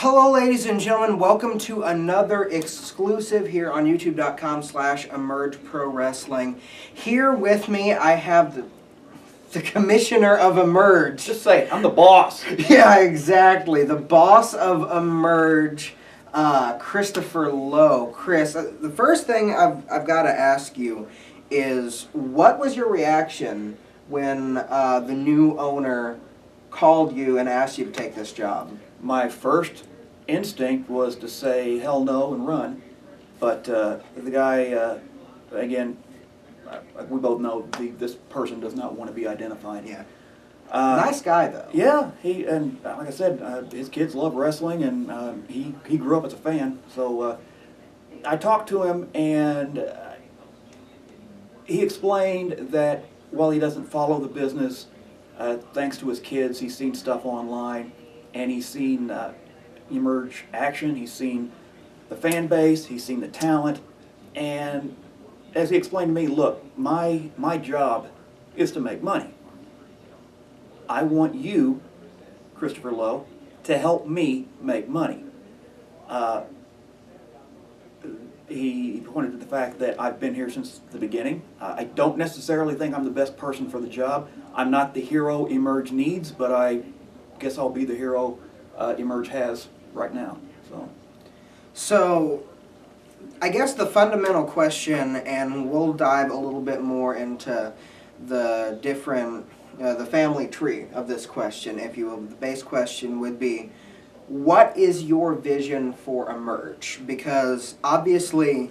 Hello ladies and gentlemen, welcome to another exclusive here on youtube.com/emerge pro wrestling. Here with me I have the commissioner of EMERGE. Just say it, I'm the boss. Yeah, exactly. The boss of EMERGE, Christopher Lowe. Chris, the first thing I've got to ask you is, what was your reaction when the new owner called you and asked you to take this job? My first instinct was to say hell no and run, but the guy, again, we both know this person does not want to be identified. Yeah. Nice guy though. Yeah, and like I said, his kids love wrestling, and he grew up as a fan. So I talked to him, and he explained that while he doesn't follow the business, thanks to his kids, he's seen stuff online, and he's seen EMERGE action, he's seen the fan base, he's seen the talent, and as he explained to me, look, my job is to make money. I want you, Christopher Lowe, to help me make money. He pointed to the fact that I've been here since the beginning. I don't necessarily think I'm the best person for the job. I'm not the hero EMERGE needs, but I guess I'll be the hero EMERGE has right now. So, I guess the fundamental question, and we'll dive a little bit more into the different, the family tree of this question, if you will. The base question would be, what is your vision for EMERGE? Because obviously,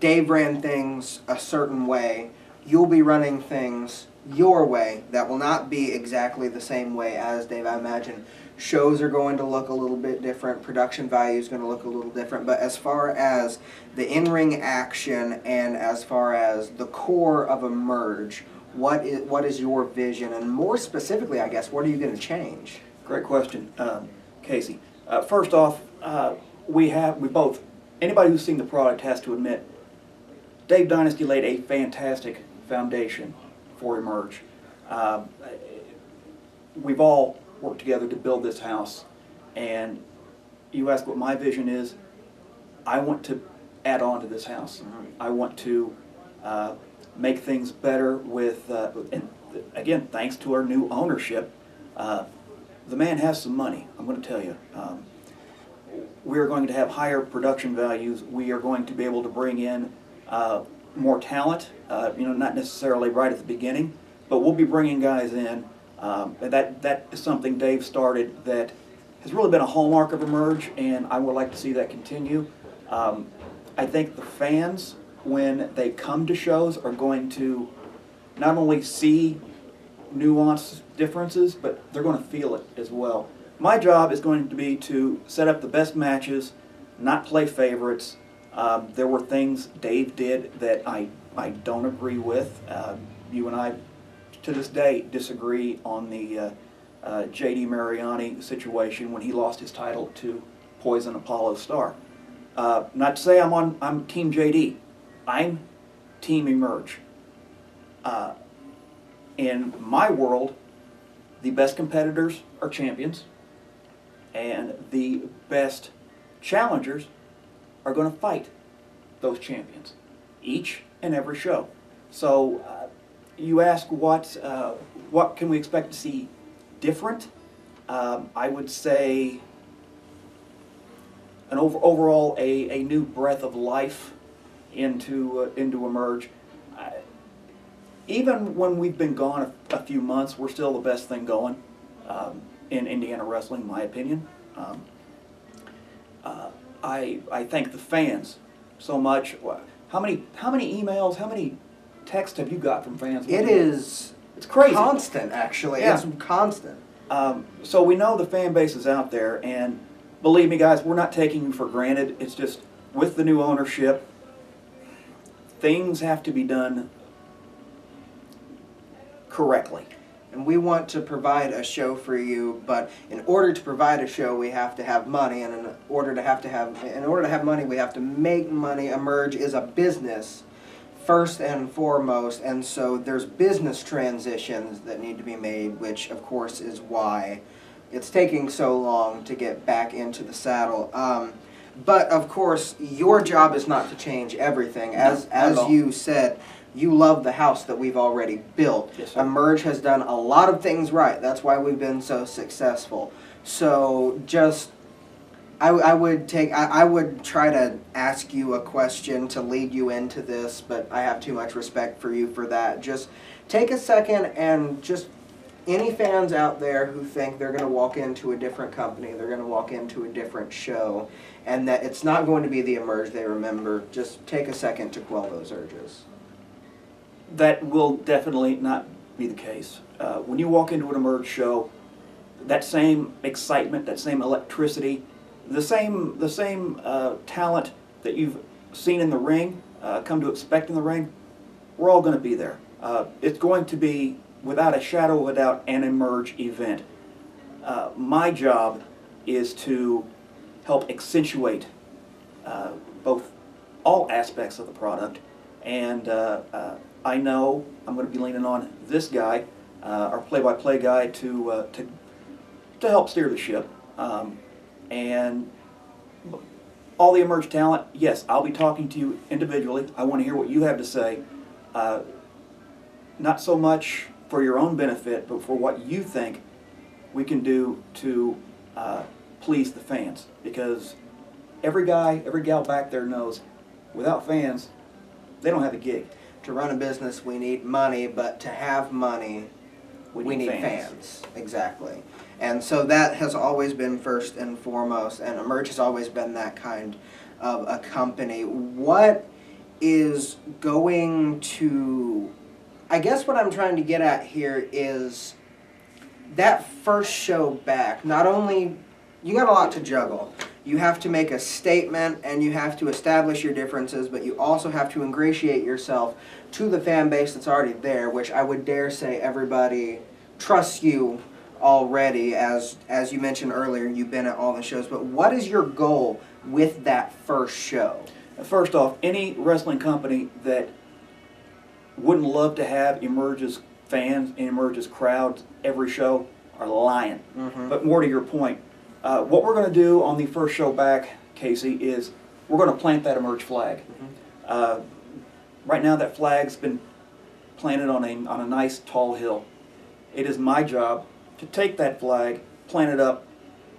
Dave ran things a certain way. You'll be running things your way that will not be exactly the same way as Dave. I imagine shows are going to look a little bit different, production value is going to look a little different, but as far as the in-ring action and as far as the core of EMERGE, what is your vision? And more specifically, I guess, what are you going to change? Great question, Casey. First off, we both, anybody who's seen the product has to admit, Dave Dynasty laid a fantastic foundation for EMERGE. We've all worked together to build this house, and you ask what my vision is. I want to add on to this house. I want to make things better with, and again, thanks to our new ownership. The man has some money, I'm going to tell you. We are going to have higher production values. We are going to be able to bring in more talent, not necessarily right at the beginning, but we'll be bringing guys in. That is something Dave started that has really been a hallmark of EMERGE, and I would like to see that continue. I think the fans, when they come to shows, are going to not only see nuanced differences, but they're going to feel it as well. My job is going to be to set up the best matches, not play favorites. There were things Dave did that I don't agree with. You and I, to this day, disagree on the J.D. Mariani situation when he lost his title to Poison Apollo Star. Not to say I'm Team J.D. I'm Team EMERGE. In my world, the best competitors are champions, and the best challengers are going to fight those champions each and every show. So you ask what can we expect to see different? I would say an overall a new breath of life into EMERGE. Even when we've been gone a few months, we're still the best thing going in Indiana wrestling, in my opinion. I thank the fans so much. How many emails, how many texts have you got from fans? It's crazy. Constant, actually. Yeah. It's constant. So we know the fan base is out there, and believe me, guys, we're not taking you for granted. It's just with the new ownership, things have to be done correctly. And we want to provide a show for you, but in order to provide a show, we have to have money, and in order to have money, we have to make money. EMERGE is a business first and foremost, and so there's business transitions that need to be made, which of course is why it's taking so long to get back into the saddle. But of course, your job is not to change everything. As not at all. you said, you love the house that we've already built. Yes, sir. EMERGE has done a lot of things right. That's why we've been so successful. So just, I would try to ask you a question to lead you into this, but I have too much respect for you for that. Just take a second and just, any fans out there who think they're going to walk into a different company, they're going to walk into a different show, and that it's not going to be the EMERGE they remember, just take a second to quell those urges. That will definitely not be the case. When you walk into an EMERGE show, that same excitement, that same electricity, the same talent that you've seen in the ring, come to expect in the ring, we're all going to be there. It's going to be, without a shadow of a doubt, an EMERGE event. My job is to help accentuate both all aspects of the product, and I know I'm going to be leaning on this guy, our play-by-play guy, to help steer the ship. And all the EMERGE talent, yes, I'll be talking to you individually. I want to hear what you have to say. Not so much for your own benefit, but for what you think we can do to please the fans. Because every guy, every gal back there knows, without fans, they don't have a gig. To run a business, we need money, but to have money, we need fans. Exactly. And so that has always been first and foremost, and EMERGE has always been that kind of a company. What is going to, I guess what I'm trying to get at here is that first show back, not only, you got a lot to juggle. You have to make a statement and you have to establish your differences, but you also have to ingratiate yourself to the fan base that's already there, which I would dare say everybody trusts you already. As you mentioned earlier, you've been at all the shows, but what is your goal with that first show? First off, any wrestling company that wouldn't love to have EMERGE's fans and EMERGE's crowds every show are lying. Mm-hmm. But more to your point, what we're going to do on the first show back, Casey, is we're going to plant that EMERGE flag. Mm-hmm. Right now that flag's been planted on a nice tall hill. It is my job to take that flag, plant it up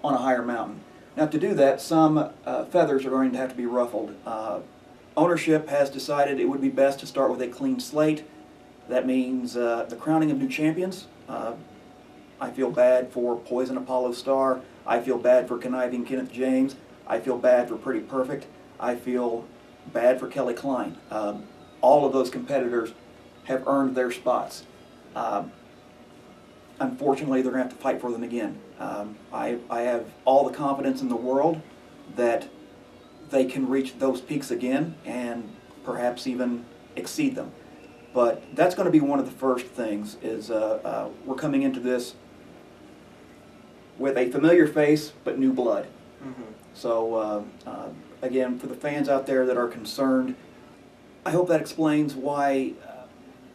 on a higher mountain. Now to do that, some feathers are going to have to be ruffled. Ownership has decided it would be best to start with a clean slate. That means the crowning of new champions. I feel bad for Poison Apollo Star. I feel bad for Conniving Kenneth James. I feel bad for Pretty Perfect. I feel bad for Kelly Klein. All of those competitors have earned their spots. Unfortunately, they're going to have to fight for them again. I have all the confidence in the world that they can reach those peaks again and perhaps even exceed them. But that's going to be one of the first things, is we're coming into this with a familiar face but new blood. Mm-hmm. So again, for the fans out there that are concerned, I hope that explains why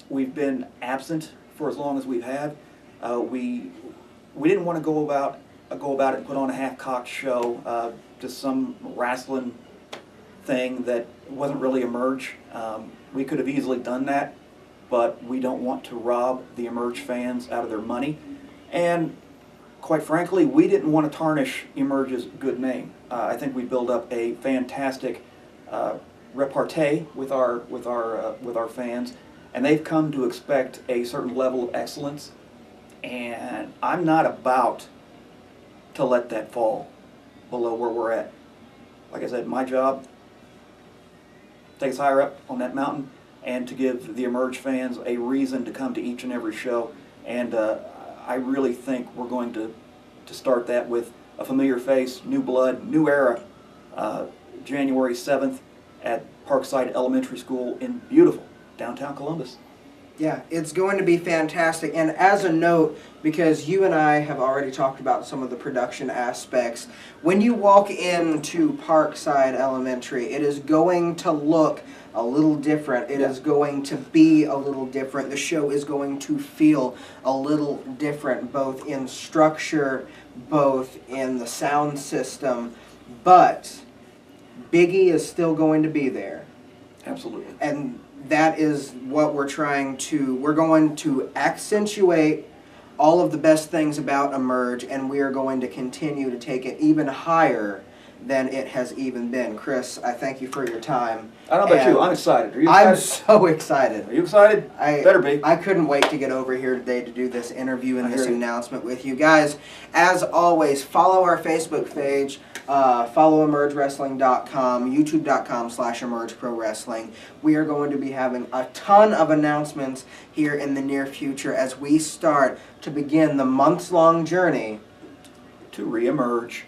we've been absent for as long as we've had. We didn't want to go about it and put on a half-cocked show, just some wrestling thing that wasn't really EMERGE. We could have easily done that, but we don't want to rob the EMERGE fans out of their money. And quite frankly, we didn't want to tarnish EMERGE's good name. I think we built up a fantastic repartee with our fans, and they've come to expect a certain level of excellence. And I'm not about to let that fall below where we're at. Like I said, my job, take us higher up on that mountain and to give the EMERGE fans a reason to come to each and every show. And I really think we're going to start that with a familiar face, new blood, new era, January 7th at Parkside Elementary School in beautiful downtown Columbus. Yeah, it's going to be fantastic. And as a note, because you and I have already talked about some of the production aspects, when you walk into Parkside Elementary, it is going to look a little different. It is going to be a little different. The show is going to feel a little different, both in structure, both in the sound system, but Biggie is still going to be there. Absolutely. And that is what we're going to accentuate all of the best things about Emerge, and we are going to continue to take it even higher than it has even been. Chris, I thank you for your time. I don't know about you, I'm excited. Are you excited? I'm so excited. Are you excited? Better be. I couldn't wait to get over here today to do this interview and this hear you. announcement with you guys. As always, follow our Facebook page, follow EMERGEWrestling.com, YouTube.com/EMERGEProWrestling. We are going to be having a ton of announcements here in the near future as we start to begin the months-long journey To re-emerge